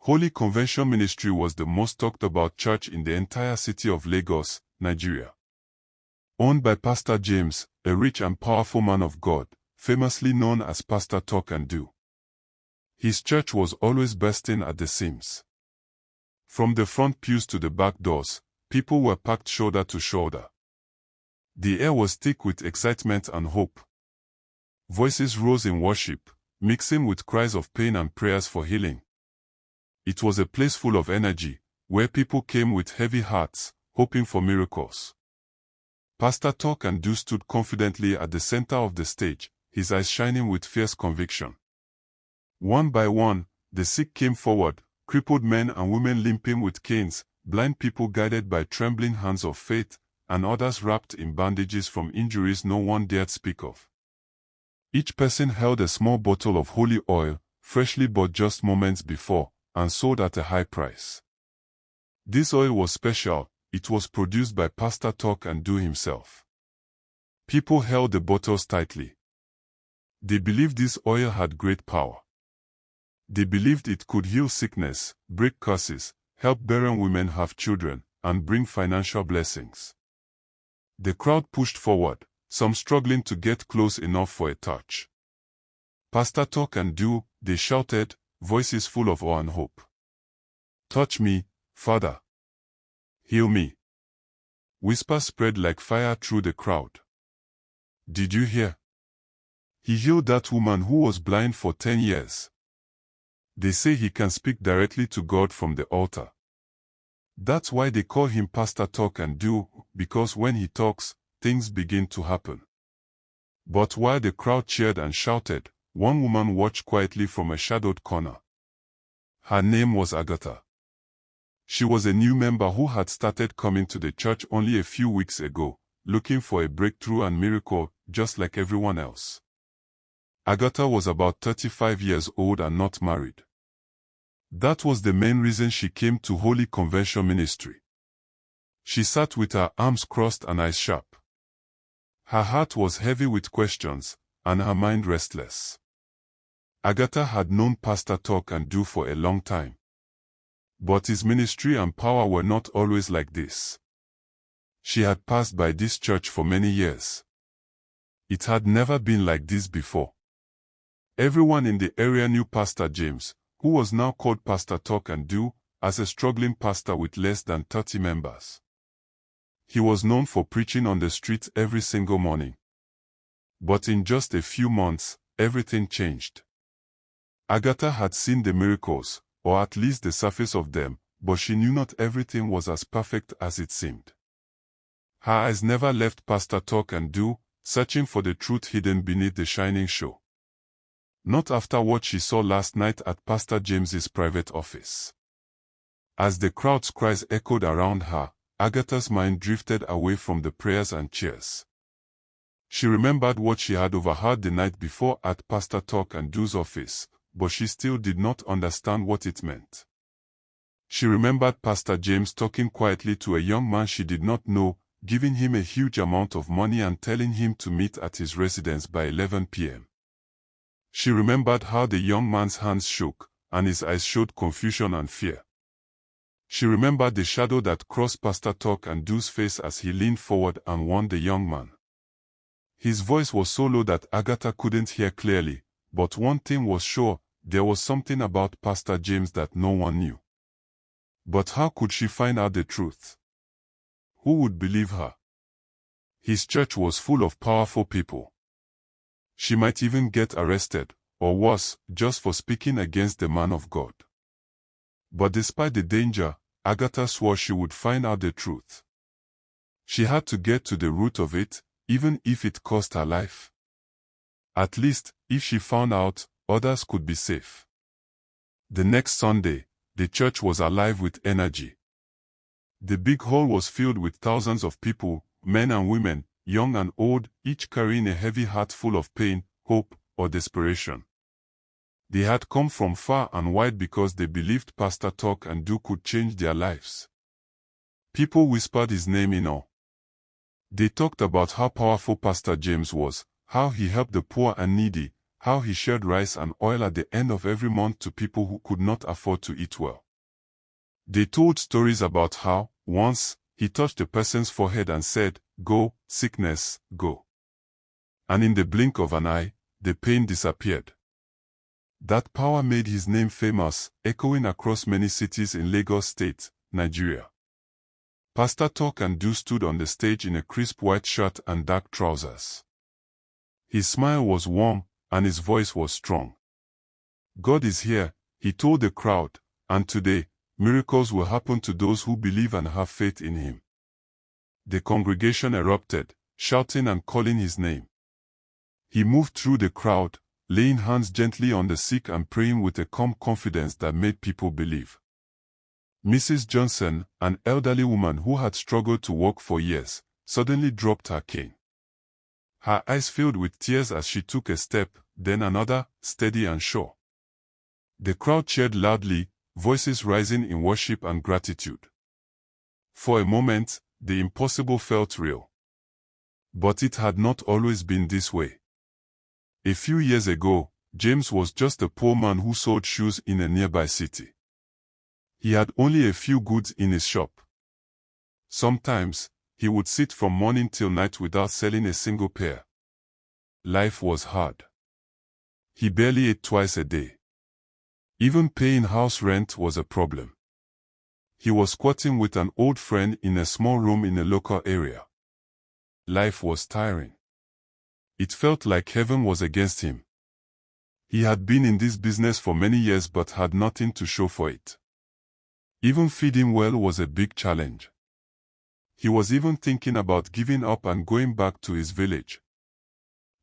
Holy Convention Ministry was the most talked about church in the entire city of Lagos, Nigeria. Owned by Pastor James, a rich and powerful man of God, famously known as Pastor Talk and Do. His church was always bursting at the seams. From the front pews to the back doors, people were packed shoulder to shoulder. The air was thick with excitement and hope. Voices rose in worship, mixing with cries of pain and prayers for healing. It was a place full of energy, where people came with heavy hearts, hoping for miracles. Pastor Talk and Do stood confidently at the center of the stage, his eyes shining with fierce conviction. One by one, the sick came forward, crippled men and women limping with canes, blind people guided by trembling hands of faith, and others wrapped in bandages from injuries no one dared speak of. Each person held a small bottle of holy oil, freshly bought just moments before, and sold at a high price. This oil was special. It was produced by Pastor Talk and Do himself. People held the bottles tightly. They believed this oil had great power. They believed it could heal sickness, break curses, help barren women have children, and bring financial blessings. The crowd pushed forward, some struggling to get close enough for a touch. Pastor Talk and Do, they shouted, voices full of awe and hope. Touch me, Father. Heal me. Whispers spread like fire through the crowd. Did you hear? He healed that woman who was blind for 10 years. They say he can speak directly to God from the altar. That's why they call him Pastor Talk and Do, because when he talks, things begin to happen. But while the crowd cheered and shouted, one woman watched quietly from a shadowed corner. Her name was Agatha. She was a new member who had started coming to the church only a few weeks ago, looking for a breakthrough and miracle, just like everyone else. Agatha was about 35 years old and not married. That was the main reason she came to Holy Convention Ministry. She sat with her arms crossed and eyes sharp. Her heart was heavy with questions, and her mind restless. Agatha had known Pastor Talk and Do for a long time. But his ministry and power were not always like this. She had passed by this church for many years. It had never been like this before. Everyone in the area knew Pastor James, who was now called Pastor Talk and Do, as a struggling pastor with less than 30 members. He was known for preaching on the streets every single morning. But in just a few months, everything changed. Agatha had seen the miracles, or at least the surface of them, but she knew not everything was as perfect as it seemed. Her eyes never left Pastor Talk and Do, searching for the truth hidden beneath the shining show. Not after what she saw last night at Pastor James's private office. As the crowd's cries echoed around her, Agatha's mind drifted away from the prayers and cheers. She remembered what she had overheard the night before at Pastor Talk and Do's office, but she still did not understand what it meant. She remembered Pastor James talking quietly to a young man she did not know, giving him a huge amount of money and telling him to meet at his residence by 11 p.m. She remembered how the young man's hands shook, and his eyes showed confusion and fear. She remembered the shadow that crossed Pastor Talk and Do's face as he leaned forward and warned the young man. His voice was so low that Agatha couldn't hear clearly, but one thing was sure, there was something about Pastor James that no one knew. But how could she find out the truth? Who would believe her? His church was full of powerful people. She might even get arrested, or worse, just for speaking against the man of God. But despite the danger, Agatha swore she would find out the truth. She had to get to the root of it, even if it cost her life. At least, if she found out, others could be safe. The next Sunday, the church was alive with energy. The big hall was filled with thousands of people, men and women, young and old, each carrying a heavy heart full of pain, hope, or desperation. They had come from far and wide because they believed Pastor Talk and Do could change their lives. People whispered his name in awe. They talked about how powerful Pastor James was, how he helped the poor and needy, how he shared rice and oil at the end of every month to people who could not afford to eat well. They told stories about how, once, he touched a person's forehead and said, "Go, sickness, go." And in the blink of an eye, the pain disappeared. That power made his name famous, echoing across many cities in Lagos State, Nigeria. Pastor Talk and Do stood on the stage in a crisp white shirt and dark trousers. His smile was warm, and his voice was strong. God is here, he told the crowd, and today, miracles will happen to those who believe and have faith in him. The congregation erupted, shouting and calling his name. He moved through the crowd, laying hands gently on the sick and praying with a calm confidence that made people believe. Mrs. Johnson, an elderly woman who had struggled to walk for years, suddenly dropped her cane. Her eyes filled with tears as she took a step, then another, steady and sure. The crowd cheered loudly, voices rising in worship and gratitude. For a moment, the impossible felt real. But it had not always been this way. A few years ago, James was just a poor man who sold shoes in a nearby city. He had only a few goods in his shop. Sometimes, he would sit from morning till night without selling a single pair. Life was hard. He barely ate twice a day. Even paying house rent was a problem. He was squatting with an old friend in a small room in a local area. Life was tiring. It felt like heaven was against him. He had been in this business for many years but had nothing to show for it. Even feeding well was a big challenge. He was even thinking about giving up and going back to his village.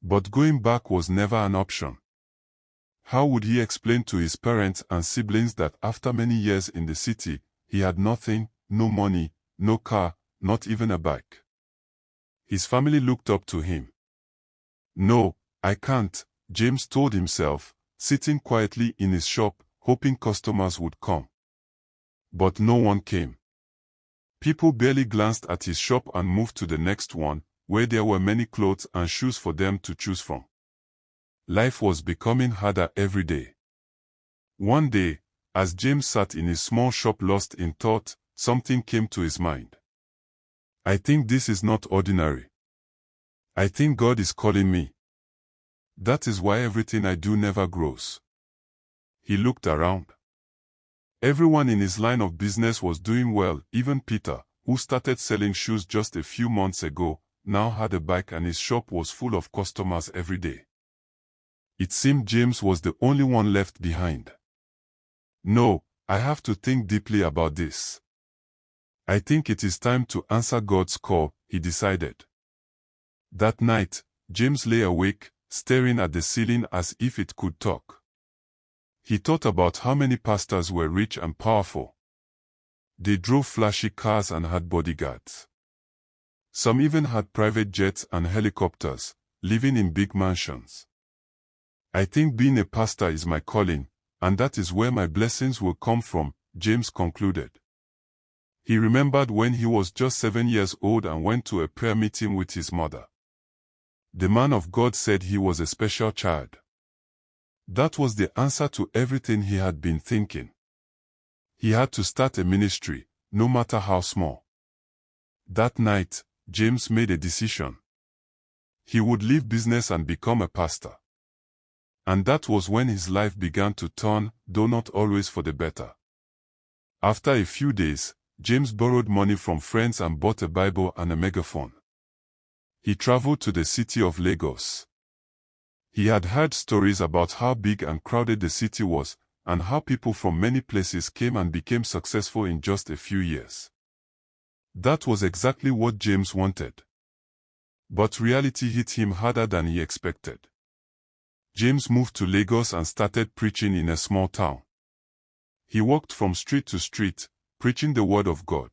But going back was never an option. How would he explain to his parents and siblings that after many years in the city, he had nothing, no money, no car, not even a bike? His family looked up to him. "No, I can't," James told himself, sitting quietly in his shop, hoping customers would come. But no one came. People barely glanced at his shop and moved to the next one, where there were many clothes and shoes for them to choose from. Life was becoming harder every day. One day, as James sat in his small shop lost in thought, something came to his mind. "I think this is not ordinary. I think God is calling me. That is why everything I do never grows." He looked around. Everyone in his line of business was doing well. Even Peter, who started selling shoes just a few months ago, now had a bike and his shop was full of customers every day. It seemed James was the only one left behind. "No, I have to think deeply about this. I think it is time to answer God's call," he decided. That night, James lay awake, staring at the ceiling as if it could talk. He thought about how many pastors were rich and powerful. They drove flashy cars and had bodyguards. Some even had private jets and helicopters, living in big mansions. "I think being a pastor is my calling, and that is where my blessings will come from," James concluded. He remembered when he was just 7 years old and went to a prayer meeting with his mother. The man of God said he was a special child. That was the answer to everything he had been thinking. He had to start a ministry, no matter how small. That night, James made a decision. He would leave business and become a pastor. And that was when his life began to turn, though not always for the better. After a few days, James borrowed money from friends and bought a Bible and a megaphone. He traveled to the city of Lagos. He had heard stories about how big and crowded the city was, and how people from many places came and became successful in just a few years. That was exactly what James wanted. But reality hit him harder than he expected. James moved to Lagos and started preaching in a small town. He walked from street to street, preaching the word of God.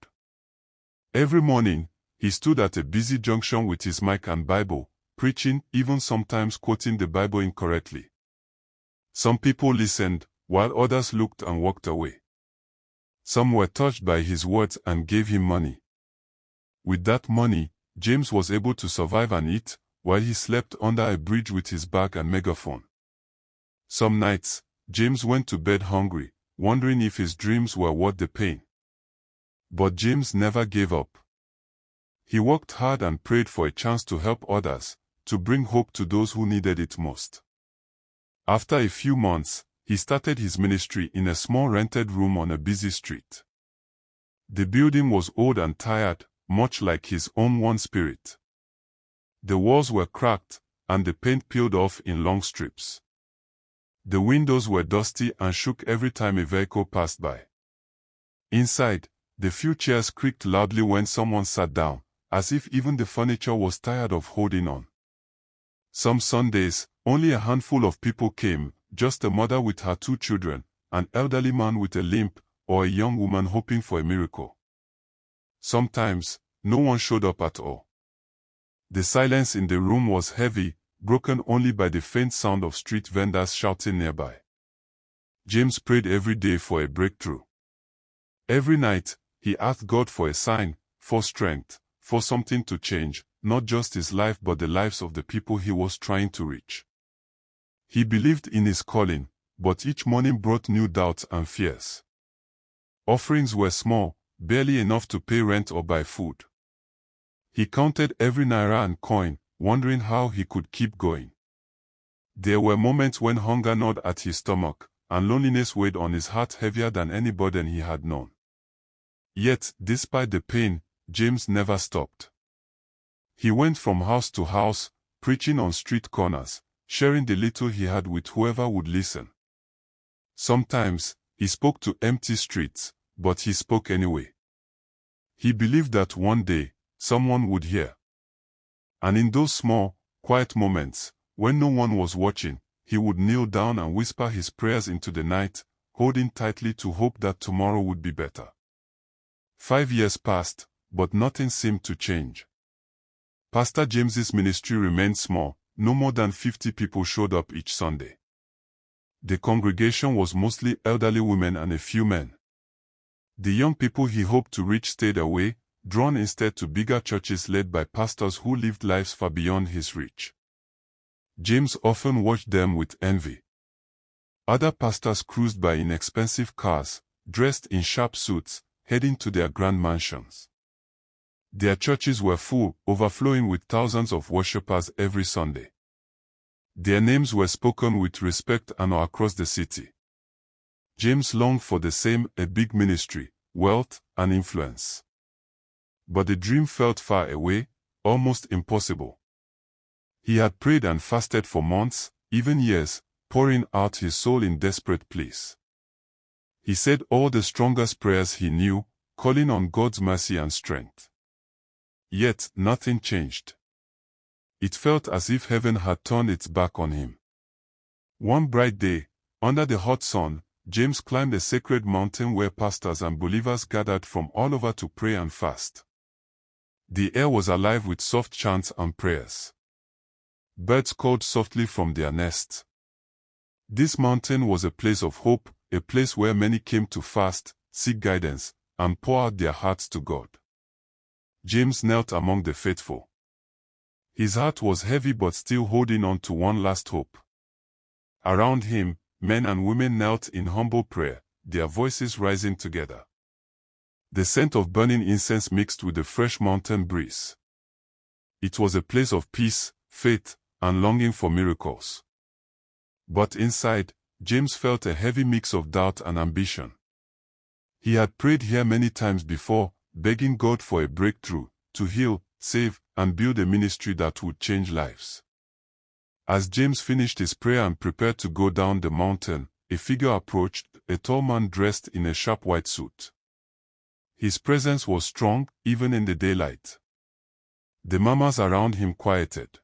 Every morning, he stood at a busy junction with his mic and Bible, preaching, even sometimes quoting the Bible incorrectly. Some people listened, while others looked and walked away. Some were touched by his words and gave him money. With that money, James was able to survive and eat, while he slept under a bridge with his bag and megaphone. Some nights, James went to bed hungry, wondering if his dreams were worth the pain. But James never gave up. He worked hard and prayed for a chance to help others, to bring hope to those who needed it most. After a few months, he started his ministry in a small rented room on a busy street. The building was old and tired, much like his own one spirit. The walls were cracked, and the paint peeled off in long strips. The windows were dusty and shook every time a vehicle passed by. Inside, the few chairs creaked loudly when someone sat down, as if even the furniture was tired of holding on. Some Sundays, only a handful of people came, just a mother with her 2 children, an elderly man with a limp, or a young woman hoping for a miracle. Sometimes, no one showed up at all. The silence in the room was heavy, broken only by the faint sound of street vendors shouting nearby. James prayed every day for a breakthrough. Every night, he asked God for a sign, for strength, for something to change, not just his life but the lives of the people he was trying to reach. He believed in his calling, but each morning brought new doubts and fears. Offerings were small, barely enough to pay rent or buy food. He counted every naira and coin, wondering how he could keep going. There were moments when hunger gnawed at his stomach, and loneliness weighed on his heart heavier than any burden he had known. Yet, despite the pain, James never stopped. He went from house to house, preaching on street corners, sharing the little he had with whoever would listen. Sometimes, he spoke to empty streets, but he spoke anyway. He believed that one day, someone would hear. And in those small, quiet moments, when no one was watching, he would kneel down and whisper his prayers into the night, holding tightly to hope that tomorrow would be better. 5 years passed, but nothing seemed to change. Pastor James's ministry remained small, no more than 50 people showed up each Sunday. The congregation was mostly elderly women and a few men. The young people he hoped to reach stayed away, drawn instead to bigger churches led by pastors who lived lives far beyond his reach. James often watched them with envy. Other pastors cruised by in expensive cars, dressed in sharp suits, heading to their grand mansions. Their churches were full, overflowing with thousands of worshippers every Sunday. Their names were spoken with respect and awe across the city. James longed for the same, a big ministry, wealth, and influence. But the dream felt far away, almost impossible. He had prayed and fasted for months, even years, pouring out his soul in desperate pleas. He said all the strongest prayers he knew, calling on God's mercy and strength. Yet, nothing changed. It felt as if heaven had turned its back on him. One bright day, under the hot sun, James climbed a sacred mountain where pastors and believers gathered from all over to pray and fast. The air was alive with soft chants and prayers. Birds called softly from their nests. This mountain was a place of hope, a place where many came to fast, seek guidance, and pour out their hearts to God. James knelt among the faithful. His heart was heavy but still holding on to one last hope. Around him, men and women knelt in humble prayer, their voices rising together. The scent of burning incense mixed with the fresh mountain breeze. It was a place of peace, faith, and longing for miracles. But inside, James felt a heavy mix of doubt and ambition. He had prayed here many times before, begging God for a breakthrough, to heal, save, and build a ministry that would change lives. As James finished his prayer and prepared to go down the mountain, a figure approached, a tall man dressed in a sharp white suit. His presence was strong, even in the daylight. The murmurs around him quieted.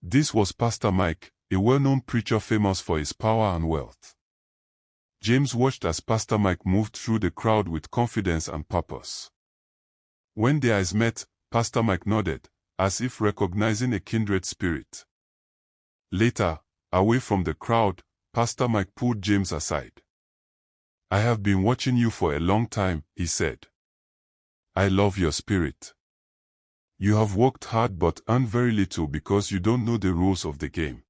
This was Pastor Mike, a well-known preacher famous for his power and wealth. James watched as Pastor Mike moved through the crowd with confidence and purpose. When their eyes met, Pastor Mike nodded, as if recognizing a kindred spirit. Later, away from the crowd, Pastor Mike pulled James aside. "I have been watching you for a long time," he said. "I love your spirit. You have worked hard but earned very little because you don't know the rules of the game.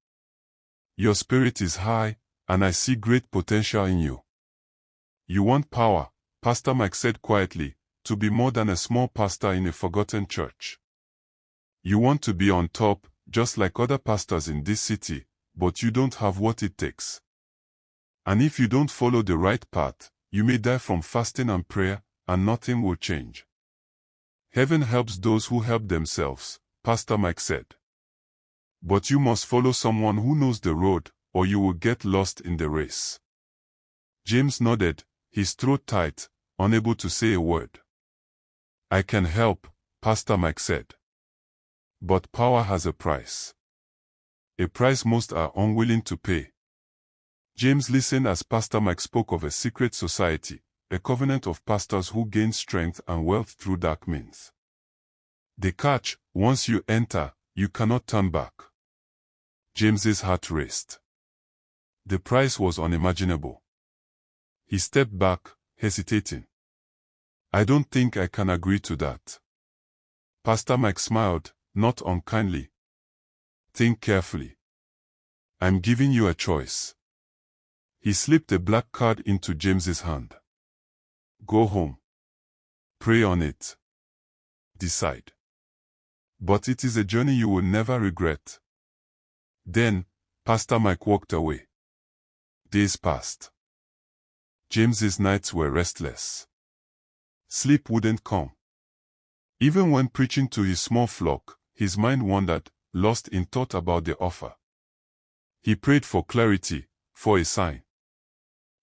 Your spirit is high, and I see great potential in you. You want power, Pastor Mike said quietly, to be more than a small pastor in a forgotten church. You want to be on top, just like other pastors in this city, but you don't have what it takes. And if you don't follow the right path, you may die from fasting and prayer, and nothing will change. Heaven helps those who help themselves, Pastor Mike said. But you must follow someone who knows the road, or you will get lost in the race. James nodded, his throat tight, unable to say a word. I can help, Pastor Mike said. But power has a price. A price most are unwilling to pay. James listened as Pastor Mike spoke of a secret society, a covenant of pastors who gain strength and wealth through dark means. The catch, once you enter, you cannot turn back. James's heart raced. The price was unimaginable. He stepped back, hesitating. I don't think I can agree to that. Pastor Mike smiled, not unkindly. Think carefully. I'm giving you a choice. He slipped a black card into James's hand. Go home. Pray on it. Decide. But it is a journey you will never regret. Then, Pastor Mike walked away. Days passed. James's nights were restless. Sleep wouldn't come. Even when preaching to his small flock, his mind wandered, lost in thought about the offer. He prayed for clarity, for a sign.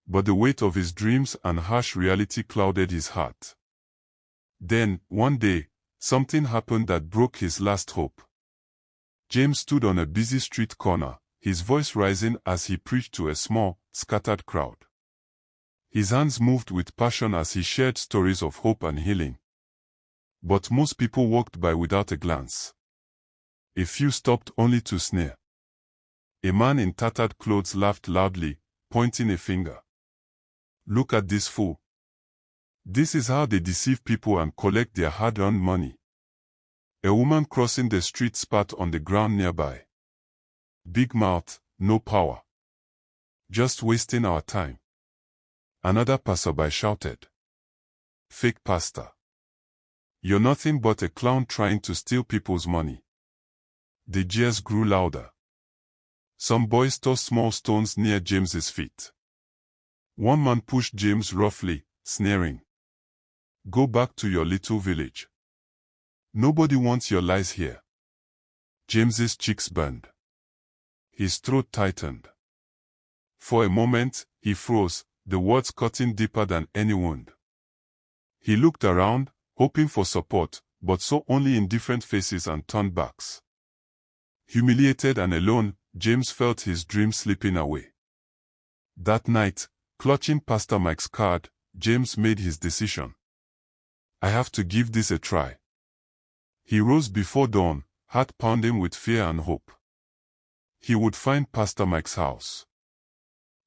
But the weight of his dreams and harsh reality clouded his heart. Then, one day, something happened that broke his last hope. James stood on a busy street corner, his voice rising as he preached to a small, scattered crowd. His hands moved with passion as he shared stories of hope and healing. But most people walked by without a glance. A few stopped only to sneer. A man in tattered clothes laughed loudly, pointing a finger. Look at this fool. This is how they deceive people and collect their hard-earned money. A woman crossing the street spat on the ground nearby. Big mouth, no power. Just wasting our time. Another passerby shouted. Fake pastor. You're nothing but a clown trying to steal people's money. The jeers grew louder. Some boys tossed small stones near James's feet. One man pushed James roughly, sneering. Go back to your little village. Nobody wants your lies here. James's cheeks burned. His throat tightened. For a moment, he froze, the words cutting deeper than any wound. He looked around, hoping for support, but saw only indifferent faces and turned backs. Humiliated and alone, James felt his dream slipping away. That night, clutching Pastor Mike's card, James made his decision. I have to give this a try. He rose before dawn, heart pounding with fear and hope. He would find Pastor Mike's house.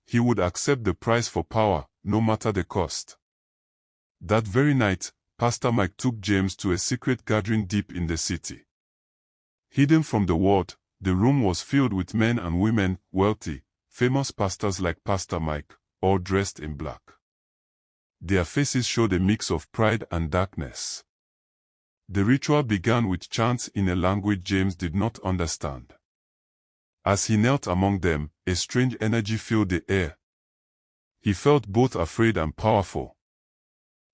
He would accept the price for power, no matter the cost. That very night, Pastor Mike took James to a secret gathering deep in the city. Hidden from the world, the room was filled with men and women, wealthy, famous pastors like Pastor Mike, all dressed in black. Their faces showed a mix of pride and darkness. The ritual began with chants in a language James did not understand. As he knelt among them, a strange energy filled the air. He felt both afraid and powerful.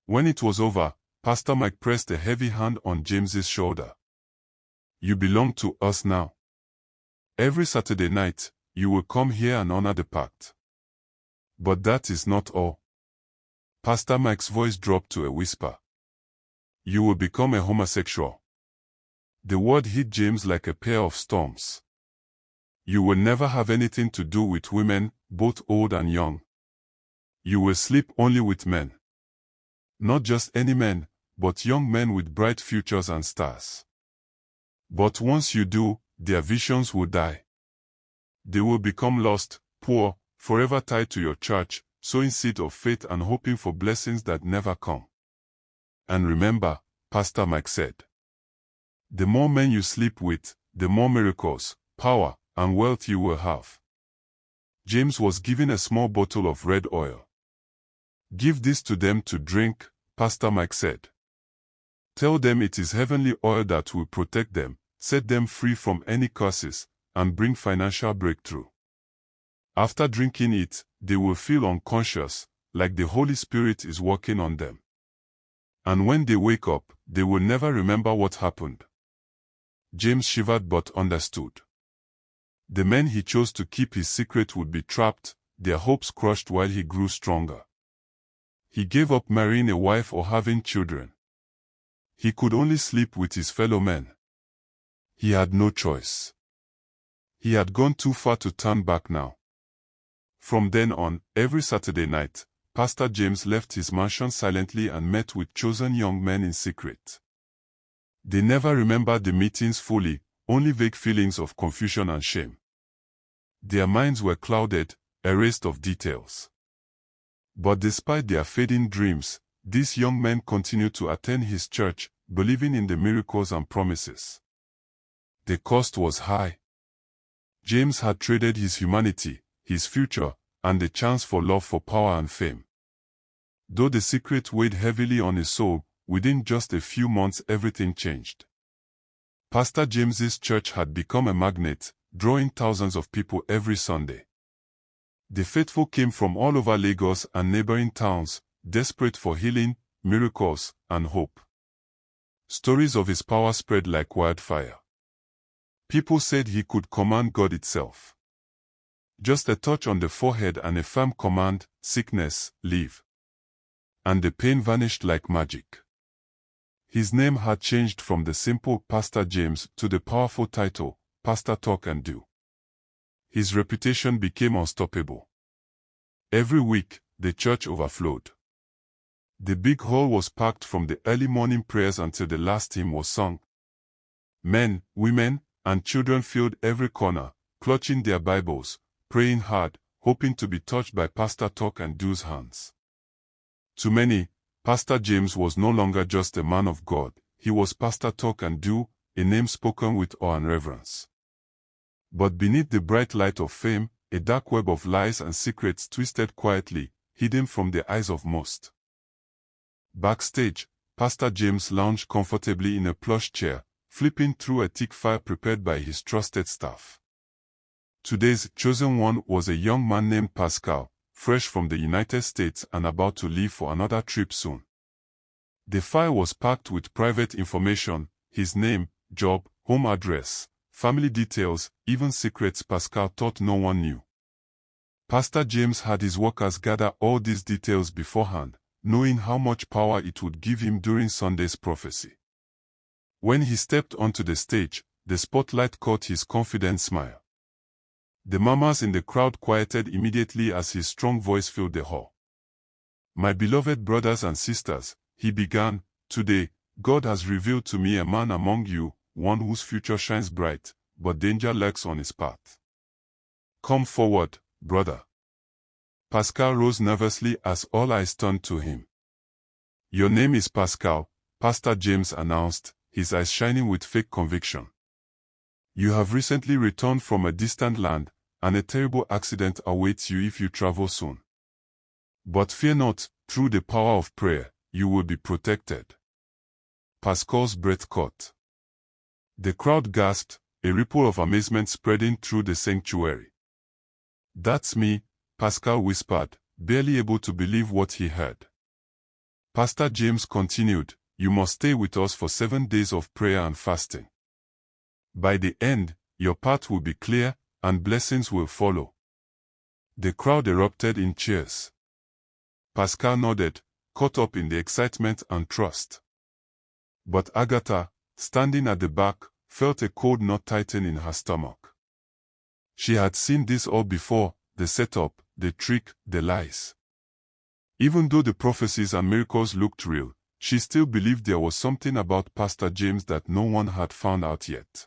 When it was over, Pastor Mike pressed a heavy hand on James's shoulder. You belong to us now. Every Saturday night, you will come here and honor the pact. But that is not all. Pastor Mike's voice dropped to a whisper. You will become a homosexual. The word hit James like a pair of storms. You will never have anything to do with women, both old and young. You will sleep only with men. Not just any men, but young men with bright futures and stars. But once you do, their visions will die. They will become lost, poor, forever tied to your church, sowing seed of faith and hoping for blessings that never come. And remember, Pastor Mike said, the more men you sleep with, the more miracles, power, and wealth you will have. James was given a small bottle of red oil. "Give this to them to drink," Pastor Mike said. "Tell them it is heavenly oil that will protect them, set them free from any curses, and bring financial breakthrough. After drinking it, they will feel unconscious, like the Holy Spirit is working on them. And when they wake up, they will never remember what happened." James shivered but understood. The men he chose to keep his secret would be trapped, their hopes crushed while he grew stronger. He gave up marrying a wife or having children. He could only sleep with his fellow men. He had no choice. He had gone too far to turn back now. From then on, every Saturday night, Pastor James left his mansion silently and met with chosen young men in secret. They never remembered the meetings fully, only vague feelings of confusion and shame. Their minds were clouded, erased of details. But despite their fading dreams, these young men continued to attend his church, believing in the miracles and promises. The cost was high. James had traded his humanity, his future, and the chance for love for power and fame. Though the secret weighed heavily on his soul, within just a few months everything changed. Pastor James's church had become a magnet, drawing thousands of people every Sunday. The faithful came from all over Lagos and neighboring towns, desperate for healing, miracles, and hope. Stories of his power spread like wildfire. People said he could command God itself. Just a touch on the forehead and a firm command, "Sickness, leave." And the pain vanished like magic. His name had changed from the simple Pastor James to the powerful title, Pastor Talk and Do. His reputation became unstoppable. Every week, the church overflowed. The big hall was packed from the early morning prayers until the last hymn was sung. Men, women, and children filled every corner, clutching their Bibles, praying hard, hoping to be touched by Pastor Talk and Do's hands. To many, Pastor James was no longer just a man of God, he was Pastor Talk and Do, a name spoken with awe and reverence. But beneath the bright light of fame, a dark web of lies and secrets twisted quietly, hidden from the eyes of most. Backstage, Pastor James lounged comfortably in a plush chair, flipping through a thick file prepared by his trusted staff. Today's chosen one was a young man named Pascal, fresh from the United States and about to leave for another trip soon. The file was packed with private information, his name, job, home address, family details, even secrets Pascal thought no one knew. Pastor James had his workers gather all these details beforehand, knowing how much power it would give him during Sunday's prophecy. When he stepped onto the stage, the spotlight caught his confident smile. The murmurs in the crowd quieted immediately as his strong voice filled the hall. "My beloved brothers and sisters," he began, "today, God has revealed to me a man among you, one whose future shines bright, but danger lurks on his path. Come forward, brother." Pascal rose nervously as all eyes turned to him. "Your name is Pascal," Pastor James announced, his eyes shining with fake conviction. "You have recently returned from a distant land, and a terrible accident awaits you if you travel soon. But fear not, through the power of prayer, you will be protected." Pascal's breath caught. The crowd gasped, a ripple of amazement spreading through the sanctuary. "That's me," Pascal whispered, barely able to believe what he heard. Pastor James continued, "You must stay with us for 7 days of prayer and fasting. By the end, your path will be clear, and blessings will follow." The crowd erupted in cheers. Pascal nodded, caught up in the excitement and trust. But Agatha, standing at the back, felt a cold knot tighten in her stomach. She had seen this all before, the setup, the trick, the lies. Even though the prophecies and miracles looked real, she still believed there was something about Pastor James that no one had found out yet.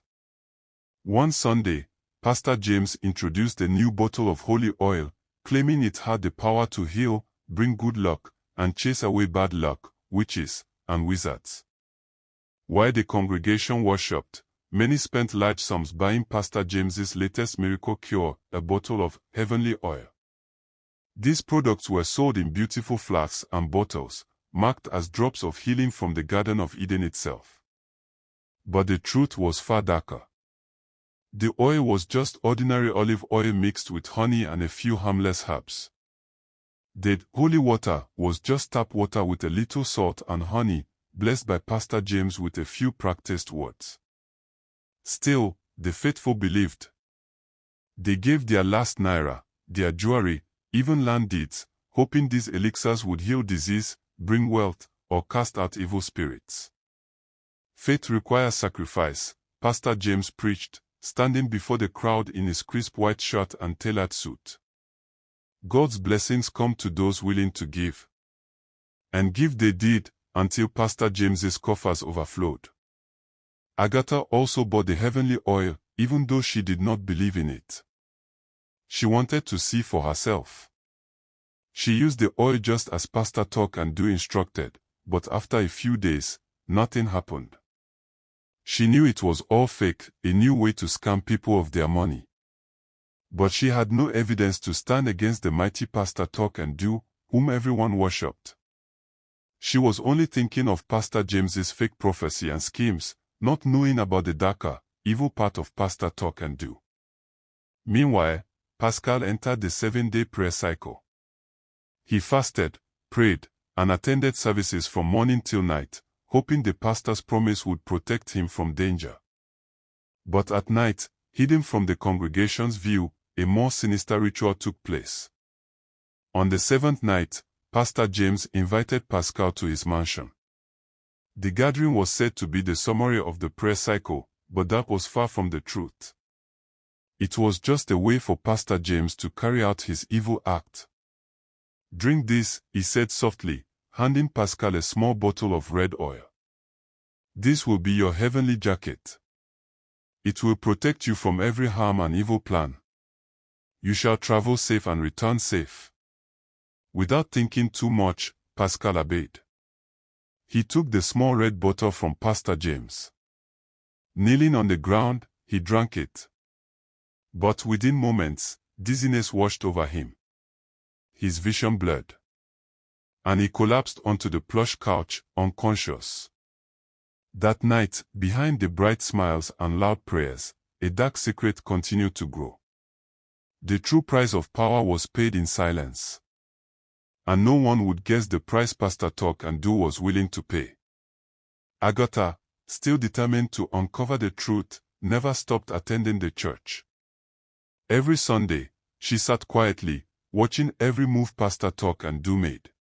One Sunday, Pastor James introduced a new bottle of holy oil, claiming it had the power to heal, bring good luck, and chase away bad luck, witches, and wizards. While the congregation worshipped, many spent large sums buying Pastor James's latest miracle cure, a bottle of heavenly oil. These products were sold in beautiful flasks and bottles, marked as drops of healing from the Garden of Eden itself. But the truth was far darker. The oil was just ordinary olive oil mixed with honey and a few harmless herbs. The holy water was just tap water with a little salt and honey, blessed by Pastor James with a few practiced words. Still, the faithful believed. They gave their last naira, their jewelry, even land deeds, hoping these elixirs would heal disease, bring wealth, or cast out evil spirits. Faith requires sacrifice, Pastor James preached, standing before the crowd in his crisp white shirt and tailored suit. God's blessings come to those willing to give. And give they did, until Pastor James's coffers overflowed. Agatha also bought the heavenly oil, even though she did not believe in it. She wanted to see for herself. She used the oil just as Pastor Talk and Do instructed, but after a few days, nothing happened. She knew it was all fake, a new way to scam people of their money. But she had no evidence to stand against the mighty Pastor Talk and Do, whom everyone worshipped. She was only thinking of Pastor James's fake prophecy and schemes, not knowing about the darker, evil part of Pastor Talk and Do. Meanwhile, Pascal entered the 7-day prayer cycle. He fasted, prayed, and attended services from morning till night, hoping the pastor's promise would protect him from danger. But at night, hidden from the congregation's view, a more sinister ritual took place. On the 7th night, Pastor James invited Pascal to his mansion. The gathering was said to be the summary of the prayer cycle, but that was far from the truth. It was just a way for Pastor James to carry out his evil act. "Drink this," he said softly, handing Pascal a small bottle of red oil. "This will be your heavenly jacket. It will protect you from every harm and evil plan. You shall travel safe and return safe." Without thinking too much, Pascal obeyed. He took the small red bottle from Pastor James. Kneeling on the ground, he drank it. But within moments, dizziness washed over him. His vision blurred. And he collapsed onto the plush couch, unconscious. That night, behind the bright smiles and loud prayers, a dark secret continued to grow. The true price of power was paid in silence. And no one would guess the price Pastor Talk and Do was willing to pay. Agatha, still determined to uncover the truth, never stopped attending the church. Every Sunday, she sat quietly, watching every move Pastor Talk and Do made.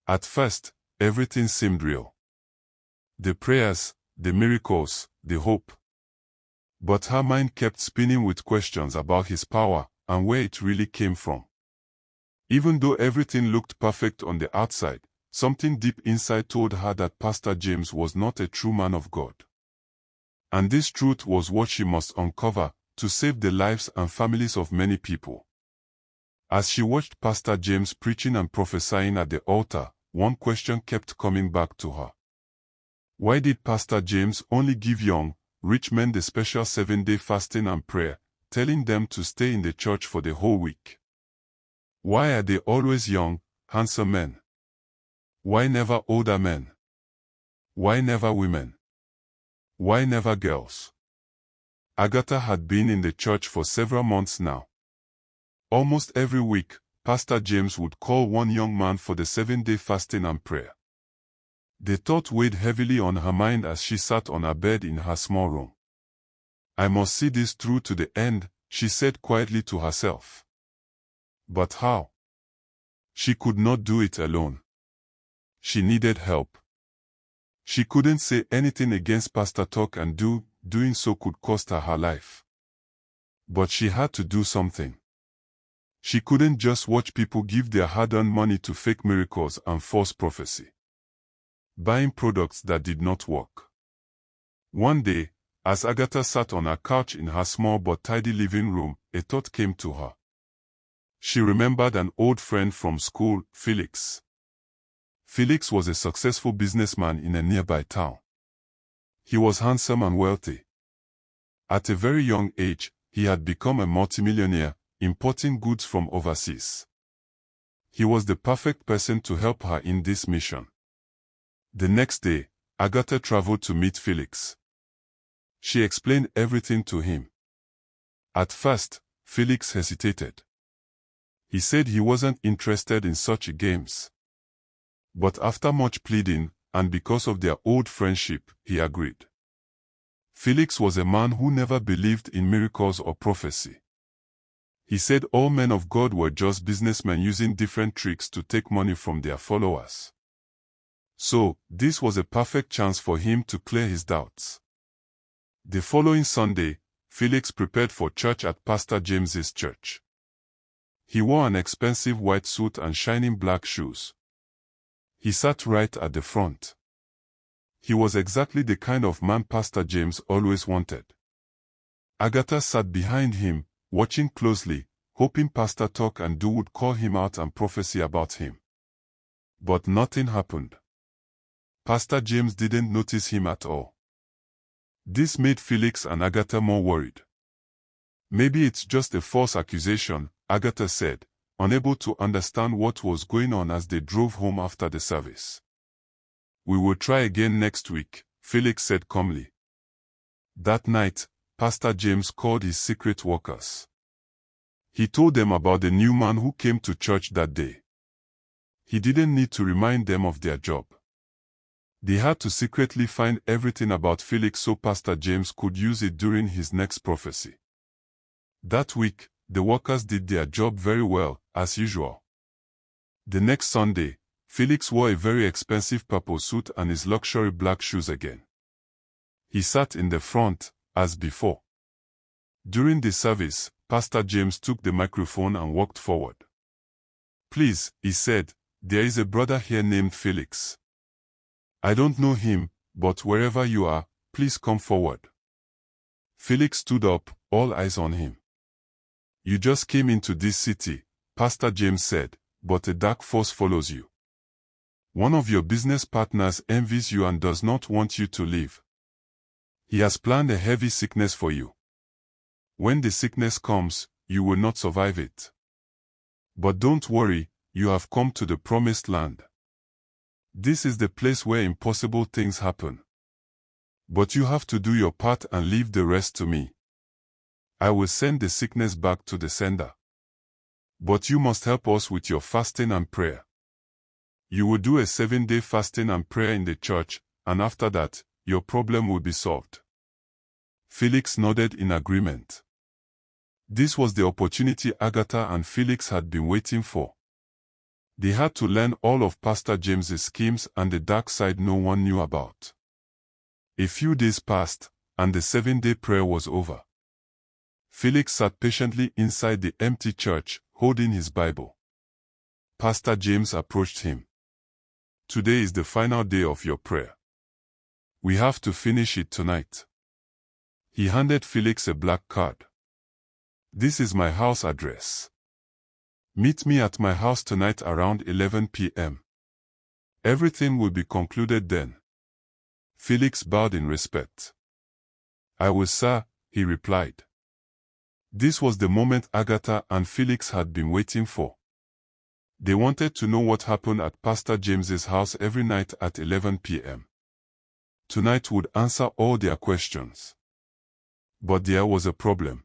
At first, everything seemed real. The prayers, the miracles, the hope. But her mind kept spinning with questions about his power and where it really came from. Even though everything looked perfect on the outside, something deep inside told her that Pastor James was not a true man of God. And this truth was what she must uncover to save the lives and families of many people. As she watched Pastor James preaching and prophesying at the altar, one question kept coming back to her. Why did Pastor James only give young, rich men the special 7-day fasting and prayer, telling them to stay in the church for the whole week? Why are they always young, handsome men? Why never older men? Why never women? Why never girls? Agatha had been in the church for several months now. Almost every week, Pastor James would call one young man for the 7-day fasting and prayer. The thought weighed heavily on her mind as she sat on her bed in her small room. "I must see this through to the end," she said quietly to herself. But how? She could not do it alone. She needed help. She couldn't say anything against Pastor Talk and Do, doing so could cost her her life. But she had to do something. She couldn't just watch people give their hard-earned money to fake miracles and false prophecy, buying products that did not work. One day, as Agatha sat on her couch in her small but tidy living room, a thought came to her. She remembered an old friend from school, Felix. Felix was a successful businessman in a nearby town. He was handsome and wealthy. At a very young age, he had become a multimillionaire, importing goods from overseas. He was the perfect person to help her in this mission. The next day, Agatha traveled to meet Felix. She explained everything to him. At first, Felix hesitated. He said he wasn't interested in such games. But after much pleading, and because of their old friendship, he agreed. Felix was a man who never believed in miracles or prophecy. He said all men of God were just businessmen using different tricks to take money from their followers. So, this was a perfect chance for him to clear his doubts. The following Sunday, Felix prepared for church at Pastor James's church. He wore an expensive white suit and shining black shoes. He sat right at the front. He was exactly the kind of man Pastor James always wanted. Agatha sat behind him, watching closely, hoping Pastor Talk and Do would call him out and prophesy about him. But nothing happened. Pastor James didn't notice him at all. This made Felix and Agatha more worried. Maybe it's just a false accusation, Agatha said, unable to understand what was going on as they drove home after the service. We will try again next week, Felix said calmly. That night, Pastor James called his secret workers. He told them about the new man who came to church that day. He didn't need to remind them of their job. They had to secretly find everything about Felix so Pastor James could use it during his next prophecy. That week, the workers did their job very well, as usual. The next Sunday, Felix wore a very expensive purple suit and his luxury black shoes again. He sat in the front, as before. During the service, Pastor James took the microphone and walked forward. Please, he said, there is a brother here named Felix. I don't know him, but wherever you are, please come forward. Felix stood up, all eyes on him. You just came into this city, Pastor James said, but a dark force follows you. One of your business partners envies you and does not want you to leave. He has planned a heavy sickness for you. When the sickness comes, you will not survive it. But don't worry, you have come to the promised land. This is the place where impossible things happen. But you have to do your part and leave the rest to me. I will send the sickness back to the sender. But you must help us with your fasting and prayer. You will do a 7-day fasting and prayer in the church, and after that, your problem will be solved. Felix nodded in agreement. This was the opportunity Agatha and Felix had been waiting for. They had to learn all of Pastor James's schemes and the dark side no one knew about. A few days passed, and the 7-day prayer was over. Felix sat patiently inside the empty church, holding his Bible. Pastor James approached him. Today is the final day of your prayer. We have to finish it tonight. He handed Felix a black card. This is my house address. Meet me at my house tonight around 11 p.m. Everything will be concluded then. Felix bowed in respect. I will, sir, he replied. This was the moment Agatha and Felix had been waiting for. They wanted to know what happened at Pastor James's house every night at 11 p.m. Tonight would answer all their questions. But there was a problem.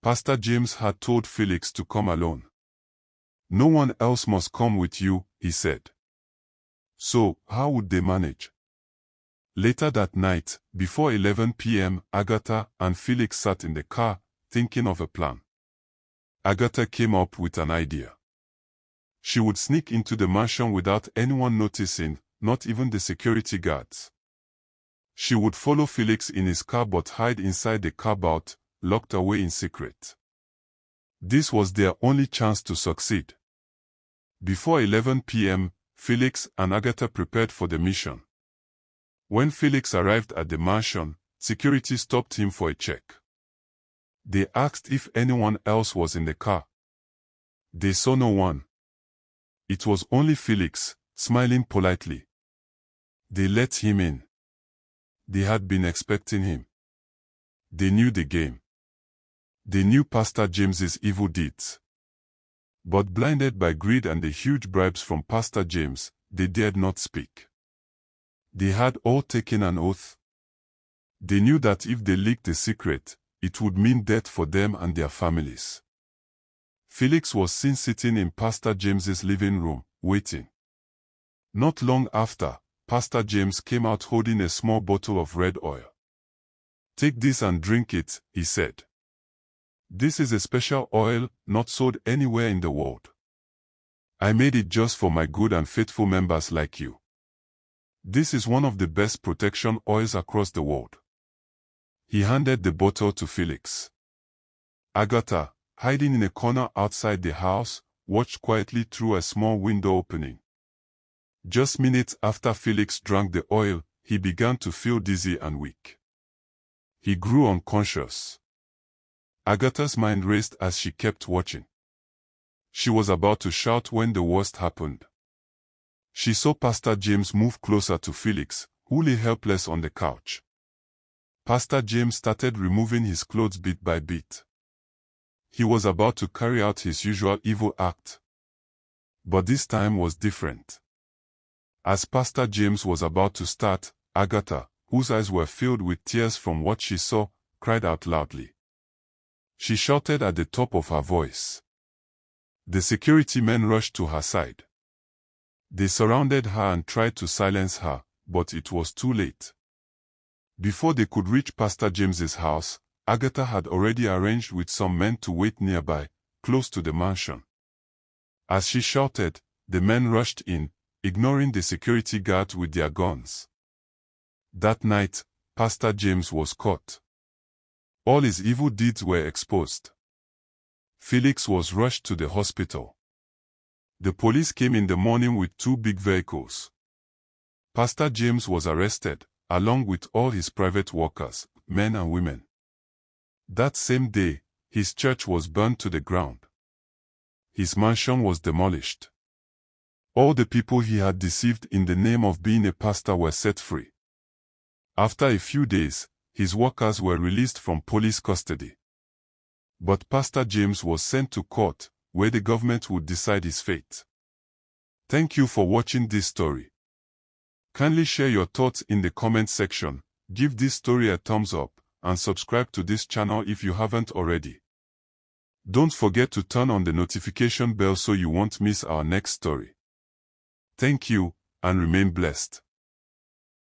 Pastor James had told Felix to come alone. No one else must come with you, he said. So, how would they manage? Later that night, before 11 p.m., Agatha and Felix sat in the car, thinking of a plan. Agatha came up with an idea. She would sneak into the mansion without anyone noticing, not even the security guards. She would follow Felix in his car but hide inside the car boot, locked away in secret. This was their only chance to succeed. Before 11 p.m., Felix and Agatha prepared for the mission. When Felix arrived at the mansion, security stopped him for a check. They asked if anyone else was in the car. They saw no one. It was only Felix, smiling politely. They let him in. They had been expecting him. They knew the game. They knew Pastor James's evil deeds. But blinded by greed and the huge bribes from Pastor James, they dared not speak. They had all taken an oath. They knew that if they leaked the secret, it would mean death for them and their families. Felix was seen sitting in Pastor James's living room, waiting. Not long after, Pastor James came out holding a small bottle of red oil. "Take this and drink it," he said. "This is a special oil, not sold anywhere in the world. I made it just for my good and faithful members like you. This is one of the best protection oils across the world." He handed the bottle to Felix. Agatha, hiding in a corner outside the house, watched quietly through a small window opening. Just minutes after Felix drank the oil, he began to feel dizzy and weak. He grew unconscious. Agatha's mind raced as she kept watching. She was about to shout when the worst happened. She saw Pastor James move closer to Felix, who lay helpless on the couch. Pastor James started removing his clothes bit by bit. He was about to carry out his usual evil act. But this time was different. As Pastor James was about to start, Agatha, whose eyes were filled with tears from what she saw, cried out loudly. She shouted at the top of her voice. The security men rushed to her side. They surrounded her and tried to silence her, but it was too late. Before they could reach Pastor James's house, Agatha had already arranged with some men to wait nearby, close to the mansion. As she shouted, the men rushed in, ignoring the security guards with their guns. That night, Pastor James was caught. All his evil deeds were exposed. Felix was rushed to the hospital. The police came in the morning with 2 big vehicles. Pastor James was arrested, along with all his private workers, men and women. That same day, his church was burned to the ground. His mansion was demolished. All the people he had deceived in the name of being a pastor were set free. After a few days, his workers were released from police custody. But Pastor James was sent to court, where the government would decide his fate. Thank you for watching this story. Kindly share your thoughts in the comment section, give this story a thumbs up, and subscribe to this channel if you haven't already. Don't forget to turn on the notification bell so you won't miss our next story. Thank you, and remain blessed.